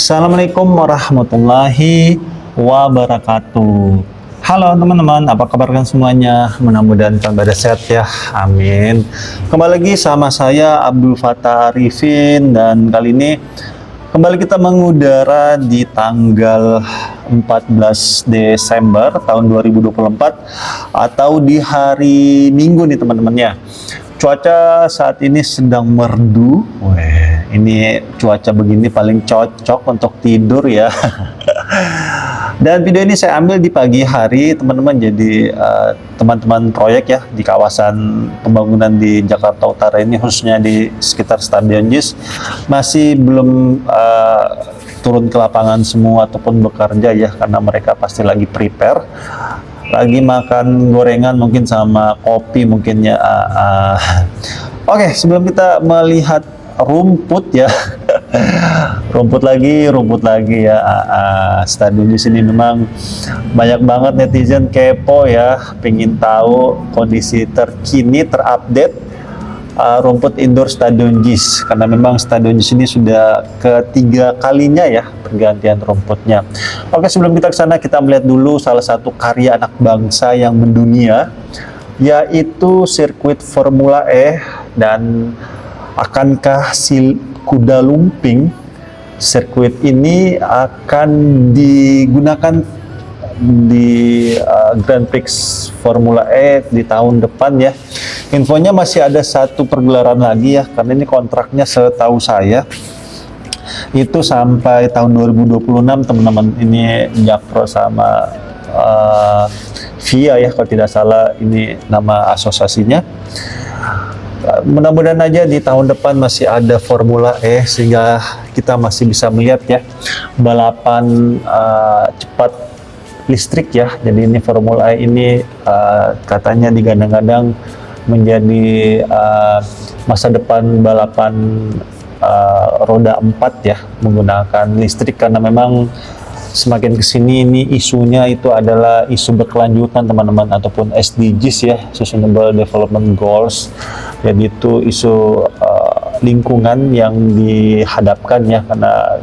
Assalamualaikum warahmatullahi wabarakatuh. Halo teman-teman, apa kabar kalian semuanya? Mudah-mudahan kalian pada sehat ya, amin. Kembali lagi sama saya Abdul Fattah Arifin, dan kali ini kembali kita mengudara di tanggal 14 Desember tahun 2024 atau di hari Minggu nih teman-teman ya. Cuaca saat ini sedang merdu. Weh, ini cuaca begini paling cocok untuk tidur ya. Dan video ini saya ambil di pagi hari teman-teman. Jadi teman-teman proyek ya di kawasan pembangunan di Jakarta Utara ini, khususnya di sekitar Stadion JIS, masih belum turun ke lapangan semua ataupun bekerja ya, karena mereka pasti lagi prepare, lagi makan gorengan mungkin sama kopi mungkin ya. Oke, sebelum kita melihat rumput ya, rumput lagi ya. Stadion di sini memang banyak banget netizen kepo ya, pengen tahu kondisi terkini, terupdate rumput indoor Stadion JIS, karena memang Stadion JIS ini sudah ketiga kalinya ya pergantian rumputnya. Oke, sebelum kita ke sana, kita melihat dulu salah satu karya anak bangsa yang mendunia, yaitu sirkuit Formula E. Dan akankah si kuda lumping sirkuit ini akan digunakan di Grand Prix Formula E di tahun depan ya? Infonya masih ada satu pergelaran lagi ya, karena ini kontraknya setahu saya itu sampai tahun 2026 teman-teman. Ini Jakpro sama FIA ya kalau tidak salah ini nama asosiasinya. Mudah-mudahan aja di tahun depan masih ada Formula E sehingga kita masih bisa melihat ya balapan cepat listrik ya. Jadi ini Formula E ini katanya digadang-gadang menjadi masa depan balapan roda 4 ya, menggunakan listrik, karena memang semakin kesini ini isunya itu adalah isu berkelanjutan teman-teman, ataupun SDGs ya, Sustainable Development Goals. Jadi itu isu lingkungan yang dihadapkan ya, karena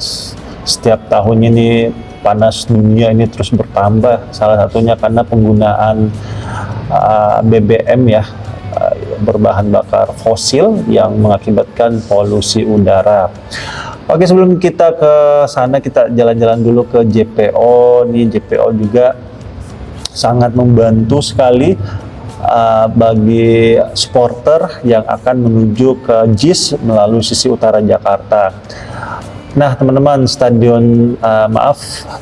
setiap tahun ini panas dunia ini terus bertambah, salah satunya karena penggunaan BBM ya, berbahan bakar fosil yang mengakibatkan polusi udara. Oke, sebelum kita ke sana, kita jalan-jalan dulu ke JPO. Nih JPO juga sangat membantu sekali bagi supporter yang akan menuju ke JIS melalui sisi utara Jakarta. Nah teman-teman,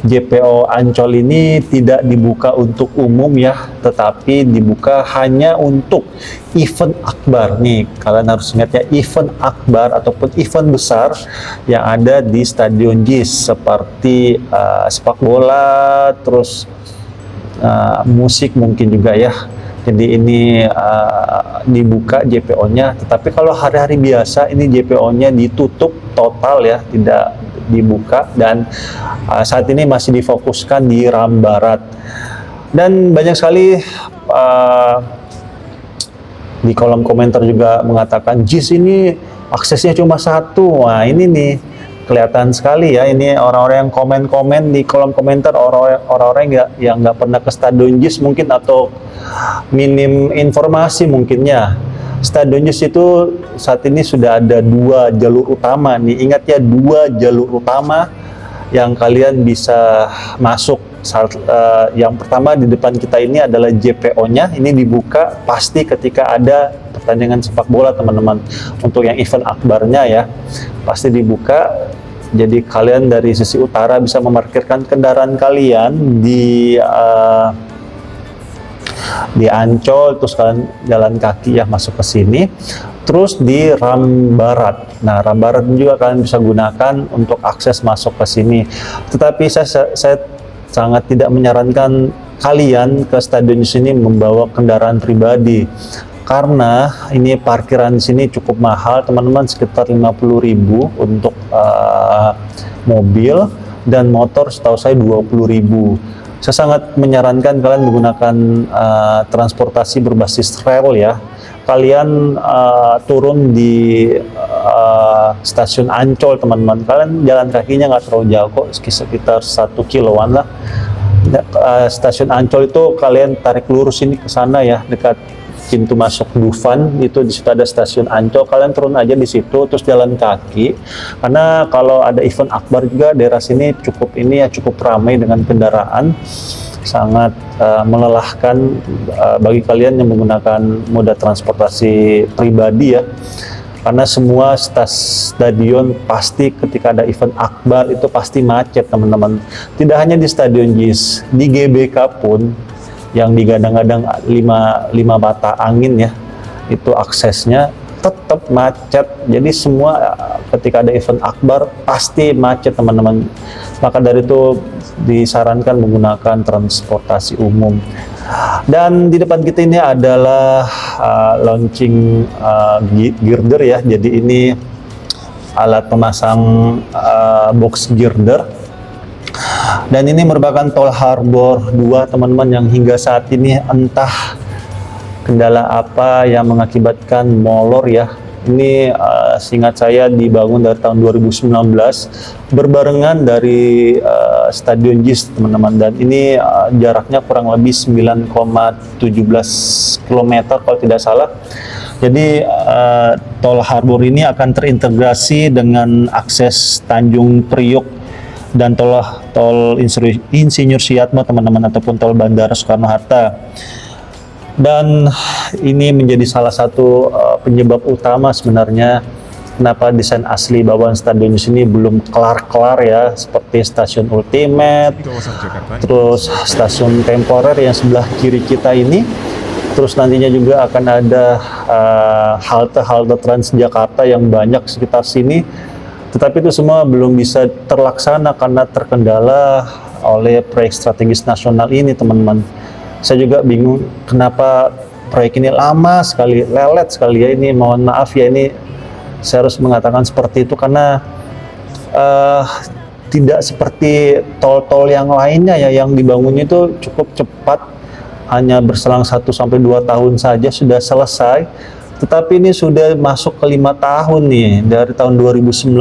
JPO Ancol ini tidak dibuka untuk umum ya, tetapi dibuka hanya untuk event akbar. Nih kalian harus ingat ya, event akbar ataupun event besar yang ada di Stadion JIS, seperti sepak bola, terus musik mungkin juga ya. Jadi ini dibuka JPO-nya, tetapi kalau hari-hari biasa ini JPO-nya ditutup total ya, tidak dibuka, dan saat ini masih difokuskan di Ram Barat. Dan banyak sekali di kolom komentar juga mengatakan JIS ini aksesnya cuma satu. Wah ini nih kelihatan sekali ya, ini orang-orang yang komen-komen di kolom komentar, orang-orang yang nggak pernah ke Stadion JIS mungkin, atau minim informasi mungkinnya. Stadion JIS itu saat ini sudah ada 2 jalur utama nih, ingat ya, 2 jalur utama yang kalian bisa masuk. Yang pertama di depan kita ini adalah JPO-nya, ini dibuka pasti ketika ada pertandingan sepak bola teman-teman. Untuk yang event akbarnya ya pasti dibuka. Jadi kalian dari sisi utara bisa memarkirkan kendaraan kalian di Ancol, terus kalian jalan kaki ya masuk ke sini, terus di Ram Barat. Nah Ram Barat juga kalian bisa gunakan untuk akses masuk ke sini. Tetapi saya sangat tidak menyarankan kalian ke stadion di sini membawa kendaraan pribadi, karena ini parkiran di sini cukup mahal teman-teman, sekitar 50.000 untuk mobil, dan motor setahu saya 20.000. Saya sangat menyarankan kalian menggunakan transportasi berbasis rel ya, kalian turun di stasiun Ancol teman-teman, kalian jalan kakinya nggak terlalu jauh kok, sekitar 1 kiloan lah. Stasiun Ancol itu kalian tarik lurus ini ke sana ya, dekat pintu masuk Dufan, itu di situ ada stasiun Ancol. Kalian turun aja di situ terus jalan kaki, karena kalau ada event akbar juga daerah sini cukup ramai dengan kendaraan, sangat melelahkan bagi kalian yang menggunakan moda transportasi pribadi ya, karena semua stadion pasti ketika ada event akbar itu pasti macet teman-teman. Tidak hanya di Stadion JIS, di GBK pun yang digadang-gadang 5 mata angin ya, itu aksesnya tetap macet. Jadi semua ketika ada event akbar pasti macet teman-teman. Maka dari itu disarankan menggunakan transportasi umum. Dan di depan kita ini adalah launching girder ya. Jadi ini alat pemasang box girder. Dan ini merupakan Tol Harbor 2 teman-teman, yang hingga saat ini entah kendala apa yang mengakibatkan molor ya. Ini seingat saya dibangun dari tahun 2019 berbarengan dari Stadion JIS teman-teman, dan ini jaraknya kurang lebih 9,17 km kalau tidak salah. Jadi Tol Harbor ini akan terintegrasi dengan akses Tanjung Priok dan tol Insinyur Suyatmo teman-teman, ataupun tol Bandara Soekarno-Hatta. Dan ini menjadi salah satu penyebab utama sebenarnya kenapa desain asli bawaan stadion di sini belum kelar-kelar ya, seperti stasiun Ultimate, terus stasiun temporer yang sebelah kiri kita ini, terus nantinya juga akan ada halte-halte Transjakarta yang banyak sekitar sini. Tetapi itu semua belum bisa terlaksana karena terkendala oleh proyek strategis nasional ini teman-teman. Saya juga bingung kenapa proyek ini lama sekali, lelet sekali ya. Ini mohon maaf ya, ini saya harus mengatakan seperti itu karena tidak seperti tol-tol yang lainnya ya, yang dibangunnya itu cukup cepat, hanya berselang 1-2 tahun saja sudah selesai. Tetapi ini sudah masuk ke 5 tahun nih, dari tahun 2019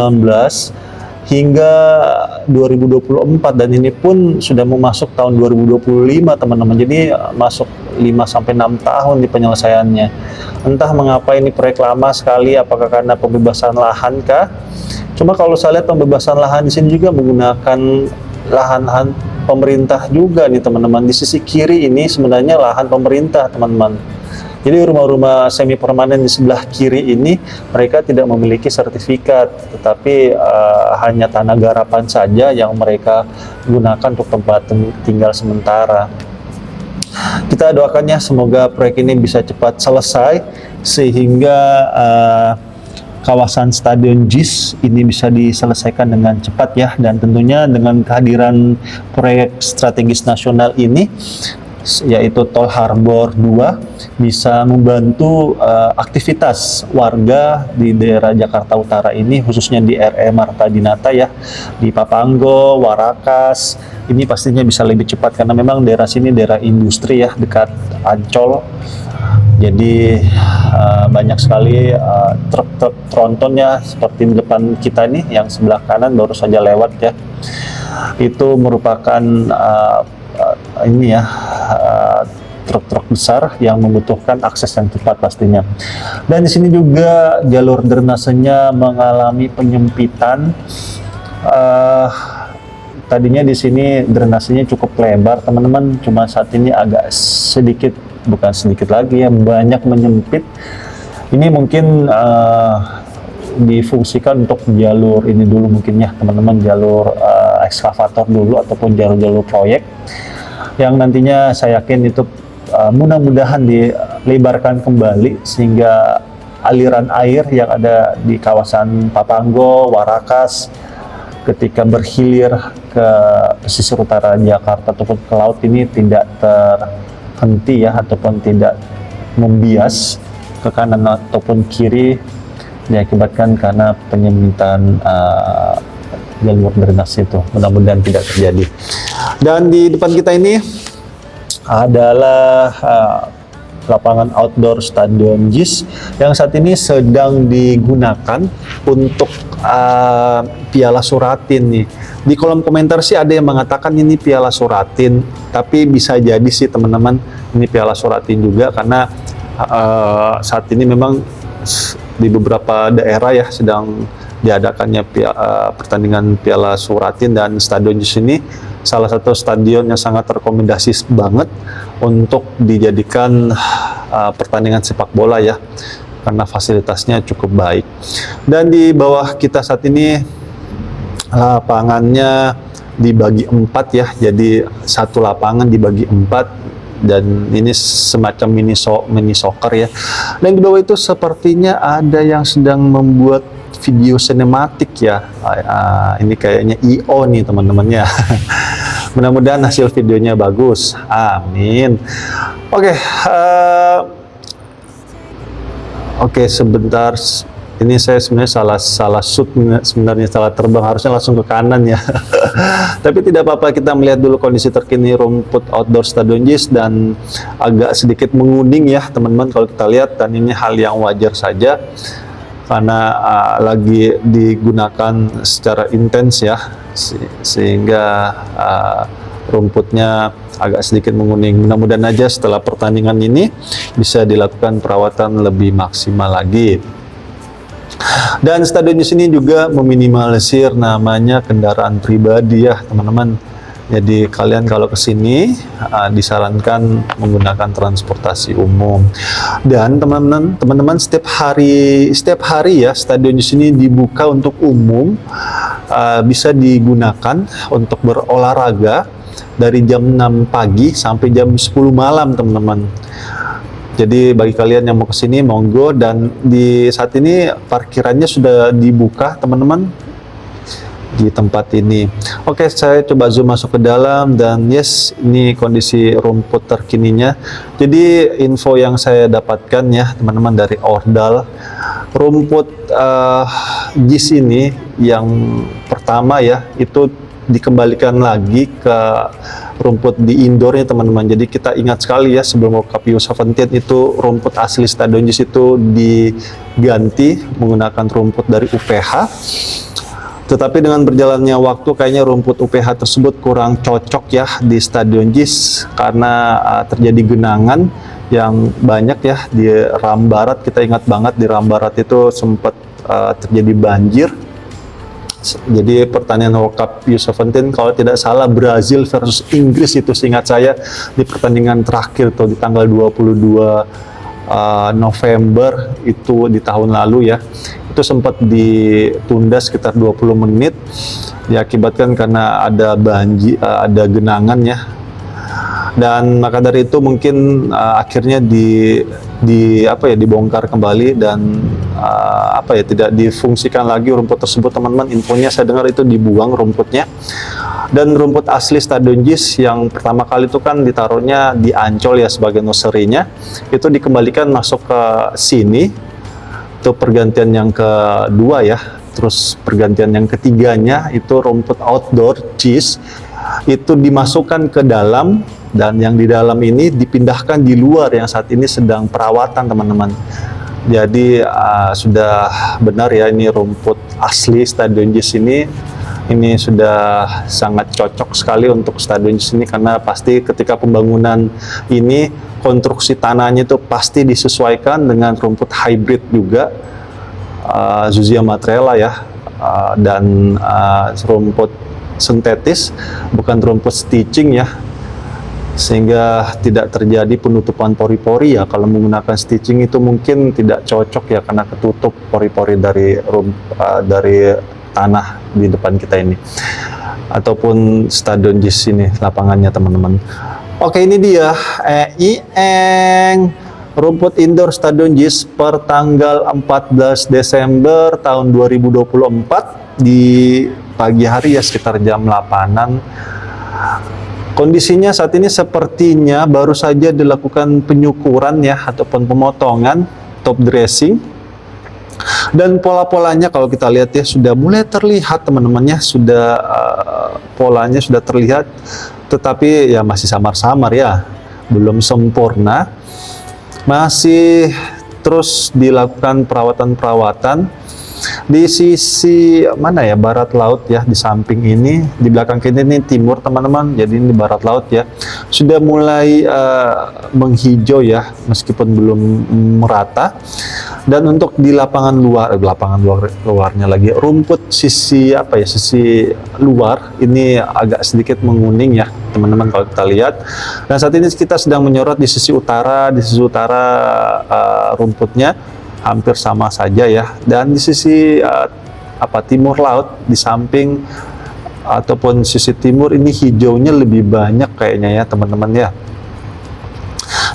hingga 2024, dan ini pun sudah mau masuk tahun 2025 teman-teman. Jadi masuk 5-6 tahun di penyelesaiannya. Entah mengapa ini proyek lama sekali, apakah karena pembebasan lahan kah? Cuma kalau saya lihat pembebasan lahan di sini juga menggunakan lahan pemerintah juga nih teman-teman. Di sisi kiri ini sebenarnya lahan pemerintah teman-teman. Jadi rumah-rumah semi permanen di sebelah kiri ini mereka tidak memiliki sertifikat, tetapi hanya tanah garapan saja yang mereka gunakan untuk tempat tinggal sementara. Kita doakannya semoga proyek ini bisa cepat selesai sehingga kawasan Stadion JIS ini bisa diselesaikan dengan cepat ya, dan tentunya dengan kehadiran proyek strategis nasional ini, yaitu Tol Harbor 2, bisa membantu aktivitas warga di daerah Jakarta Utara ini, khususnya di RE Marta Dinata ya, di Papanggo, Warakas. Ini pastinya bisa lebih cepat karena memang daerah sini daerah industri ya, dekat Ancol. Jadi banyak sekali truk-truk tronton ya, seperti di depan kita nih yang sebelah kanan baru saja lewat ya. Itu merupakan ini ya, truk-truk besar yang membutuhkan akses yang cepat pastinya. Dan di sini juga jalur drainasenya mengalami penyempitan. Tadinya di sini drainasenya cukup lebar teman-teman, cuma saat ini agak sedikit, bukan sedikit lagi ya, banyak menyempit. Ini mungkin difungsikan untuk jalur ini dulu mungkin ya teman-teman, jalur ekskavator dulu ataupun jalur-jalur proyek yang nantinya saya yakin itu mudah-mudahan dilebarkan kembali sehingga aliran air yang ada di kawasan Papanggo, Warakas ketika berhilir ke pesisir utara Jakarta ataupun ke laut ini tidak terhenti ya, ataupun tidak membias ke kanan ataupun kiri diakibatkan karena penyempitan jalur drainase itu. Mudah-mudahan tidak terjadi. Dan di depan kita ini adalah lapangan outdoor Stadion JIS yang saat ini sedang digunakan untuk Piala Suratin nih. Di kolom komentar sih ada yang mengatakan ini Piala Suratin, tapi bisa jadi sih teman-teman ini Piala Suratin juga, karena saat ini memang di beberapa daerah ya sedang diadakannya pertandingan Piala Suratin, dan Stadion JIS ini salah satu stadion yang sangat rekomendasi banget untuk dijadikan pertandingan sepak bola ya, karena fasilitasnya cukup baik. Dan di bawah kita saat ini lapangannya dibagi 4 ya, jadi satu lapangan dibagi 4, dan ini semacam mini soccer ya. Dan di bawah itu sepertinya ada yang sedang membuat video sinematik ya. Ini kayaknya IO nih teman-temannya. Mudah-mudahan hasil videonya bagus. Amin. Oke, sebentar. Ini saya sebenarnya salah shoot, sebenarnya salah terbang, harusnya langsung ke kanan ya. Tapi tidak apa-apa, kita melihat dulu kondisi terkini rumput outdoor Stadion JIS, dan agak sedikit menguning ya teman-teman kalau kita lihat, dan ini hal yang wajar saja karena lagi digunakan secara intens ya, sehingga rumputnya agak sedikit menguning. Mudah-mudahan aja setelah pertandingan ini bisa dilakukan perawatan lebih maksimal lagi. Dan Stadion JIS ini juga meminimalisir namanya kendaraan pribadi ya teman-teman. Jadi kalian kalau ke sini disarankan menggunakan transportasi umum. Dan teman-teman setiap hari ya Stadion JIS ini dibuka untuk umum, bisa digunakan untuk berolahraga dari jam 6 pagi sampai jam 10 malam teman-teman. Jadi bagi kalian yang mau ke sini monggo, dan di saat ini parkirannya sudah dibuka teman-teman di tempat ini. Oke, saya coba zoom masuk ke dalam, dan yes, ini kondisi rumput terkininya. Jadi info yang saya dapatkan ya teman-teman dari Ordal, rumput JIS ini yang pertama ya itu dikembalikan lagi ke rumput di indoornya teman-teman. Jadi kita ingat sekali ya, sebelum World Cup U17 itu rumput asli Stadion JIS itu diganti menggunakan rumput dari UPH. Tetapi dengan berjalannya waktu kayaknya rumput UPH tersebut kurang cocok ya di Stadion JIS, karena terjadi genangan yang banyak ya di Ram Barat. Kita ingat banget di Ram Barat itu sempat terjadi banjir. Jadi pertandingan World Cup U17 kalau tidak salah Brazil versus Inggris itu seingat saya di pertandingan terakhir tuh di tanggal 22 November itu di tahun lalu ya, itu sempat ditunda sekitar 20 menit diakibatkan karena ada banjir, ada genangan ya. Dan maka dari itu mungkin akhirnya dibongkar kembali, dan tidak difungsikan lagi rumput tersebut teman-teman. Infonya saya dengar itu dibuang rumputnya. Dan rumput asli Stadion JIS yang pertama kali itu kan ditaruhnya di Ancol ya sebagai nursery-nya, itu dikembalikan masuk ke sini. Itu pergantian yang kedua ya. Terus pergantian yang ketiganya itu rumput outdoor JIS itu dimasukkan ke dalam, dan yang di dalam ini dipindahkan di luar yang saat ini sedang perawatan teman-teman. Jadi sudah benar ya, ini rumput asli Stadion JIS ini sudah sangat cocok sekali untuk Stadion JIS ini, karena pasti ketika pembangunan ini konstruksi tanahnya itu pasti disesuaikan dengan rumput hybrid juga, Zuzia Matrela ya, dan rumput sintetis, bukan rumput stitching ya, sehingga tidak terjadi penutupan pori-pori ya. Kalau menggunakan stitching itu mungkin tidak cocok ya, karena ketutup pori-pori dari tanah di depan kita ini, ataupun Stadion JIS ini lapangannya teman-teman. Oke, ini dia rumput indoor Stadion JIS per tanggal 14 Desember tahun 2024 di pagi hari ya, sekitar jam 8-an. Kondisinya saat ini sepertinya baru saja dilakukan penyukuran ya, ataupun pemotongan top dressing. Dan pola-polanya kalau kita lihat ya sudah mulai terlihat teman-temannya, sudah polanya sudah terlihat, tetapi ya masih samar-samar ya, belum sempurna. masih terus dilakukan perawatan-perawatan. Di sisi mana ya, barat laut ya, di samping ini, di belakang kita ini timur teman-teman, jadi ini barat laut ya, sudah mulai menghijau ya, meskipun belum merata. Dan untuk di lapangan luarnya lagi, rumput sisi apa ya, sisi luar ini agak sedikit menguning ya teman-teman kalau kita lihat. Dan saat ini kita sedang menyorot di sisi utara, rumputnya hampir sama saja ya. Dan di sisi timur laut, di samping ataupun sisi timur ini hijaunya lebih banyak kayaknya ya teman-teman ya.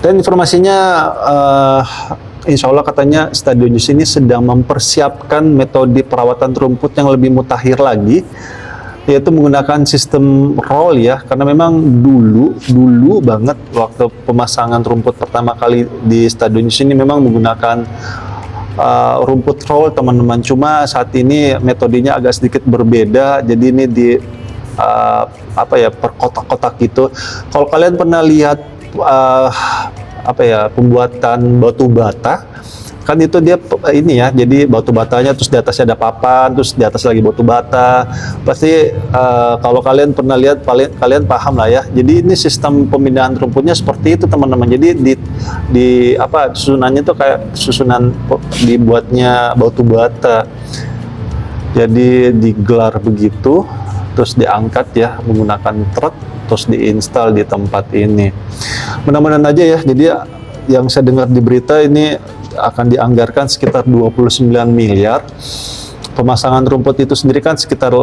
Dan informasinya insya Allah katanya Stadion Jis ini sedang mempersiapkan metode perawatan rumput yang lebih mutakhir lagi, yaitu menggunakan sistem roll ya. Karena memang dulu banget waktu pemasangan rumput pertama kali di Stadion Jis ini memang menggunakan rumput roll teman-teman. Cuma saat ini metodenya agak sedikit berbeda, jadi ini di per kotak-kotak gitu. Kalau kalian pernah lihat pembuatan batu bata, kan itu dia ini ya, jadi batu batanya terus di atasnya ada papan, terus di atas lagi batu bata. Pasti kalau kalian pernah lihat, kalian paham lah ya. Jadi ini sistem pemindahan rumputnya seperti itu teman-teman. Jadi susunannya tuh kayak susunan dibuatnya batu bata. Jadi digelar begitu, terus diangkat ya menggunakan truk, terus diinstal di tempat ini. Mudah-mudahan aja ya. Jadi yang saya dengar di berita ini akan dianggarkan sekitar 29 miliar. Pemasangan rumput itu sendiri kan sekitar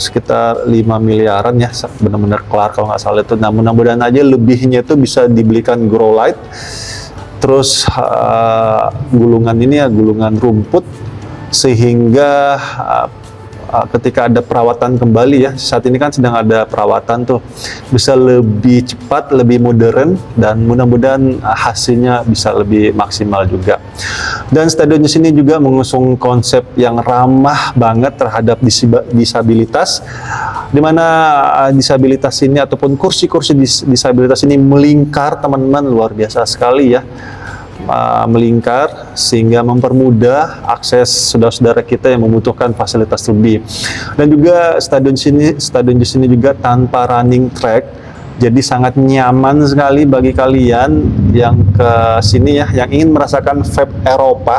sekitar 5 miliaran ya, benar-benar kelar kalau nggak salah itu. Nah, mudah-mudahan aja lebihnya itu bisa dibelikan grow light, terus gulungan ini ya, gulungan rumput, sehingga ketika ada perawatan kembali ya, saat ini kan sedang ada perawatan tuh, bisa lebih cepat, lebih modern, dan mudah-mudahan hasilnya bisa lebih maksimal juga. Dan Stadion Jis ini juga mengusung konsep yang ramah banget terhadap disabilitas, di mana disabilitas ini ataupun kursi-kursi disabilitas ini melingkar teman-teman, luar biasa sekali ya. Melingkar sehingga mempermudah akses saudara-saudara kita yang membutuhkan fasilitas lebih. Dan juga Stadion Jis ini juga tanpa running track, jadi sangat nyaman sekali bagi kalian yang ke sini ya, yang ingin merasakan vibe Eropa.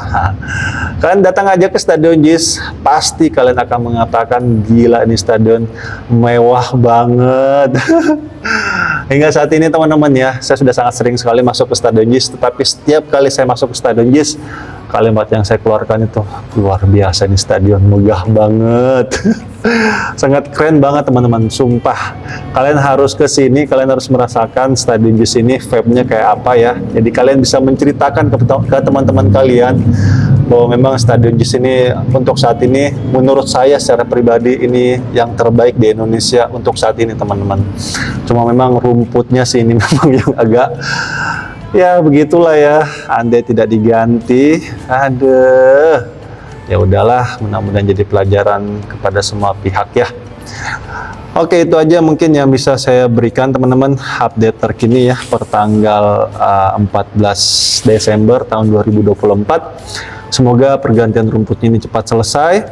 Kalian datang aja ke Stadion Jis, pasti kalian akan mengatakan, gila ini stadion mewah banget. Hingga saat ini teman-teman ya, saya sudah sangat sering sekali masuk ke Stadion Jis, tetapi setiap kali saya masuk ke Stadion Jis, kalimat yang saya keluarkan itu, luar biasa ini stadion, megah banget. Sangat keren banget teman-teman, sumpah. Kalian harus ke sini, kalian harus merasakan Stadion Jis ini vibe-nya kayak apa ya. Jadi kalian bisa menceritakan ke teman-teman kalian bahwa memang Stadion Jis ini untuk saat ini, menurut saya secara pribadi, ini yang terbaik di Indonesia untuk saat ini teman-teman. Cuma memang rumputnya sih ini memang yang agak, ya begitulah ya, andai tidak diganti, aduh. Ya udahlah, mudah-mudahan jadi pelajaran kepada semua pihak ya. Oke, itu aja mungkin yang bisa saya berikan teman-teman, update terkini ya per tanggal 14 Desember tahun 2024. Semoga pergantian rumputnya ini cepat selesai,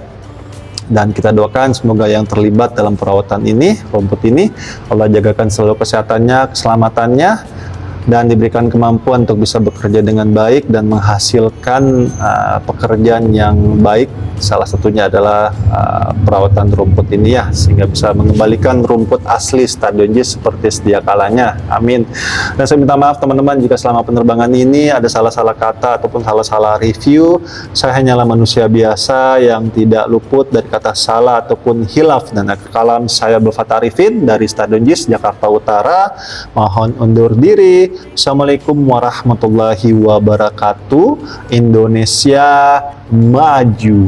dan kita doakan semoga yang terlibat dalam perawatan ini, rumput ini, Allah jagakan selalu kesehatannya, keselamatannya, dan diberikan kemampuan untuk bisa bekerja dengan baik dan menghasilkan pekerjaan yang baik. Salah satunya adalah perawatan rumput ini ya, sehingga bisa mengembalikan rumput asli Stadion Jis seperti sedia kalanya. Amin. Dan saya minta maaf teman-teman jika selama penerbangan ini ada salah-salah kata ataupun salah-salah review. Saya hanyalah manusia biasa yang tidak luput dari kata salah ataupun hilaf. Dan akhir kalam, saya Abdul Fattah Arifin dari Stadion Jis, Jakarta Utara. Mohon undur diri. Assalamualaikum warahmatullahi wabarakatuh. Indonesia maju.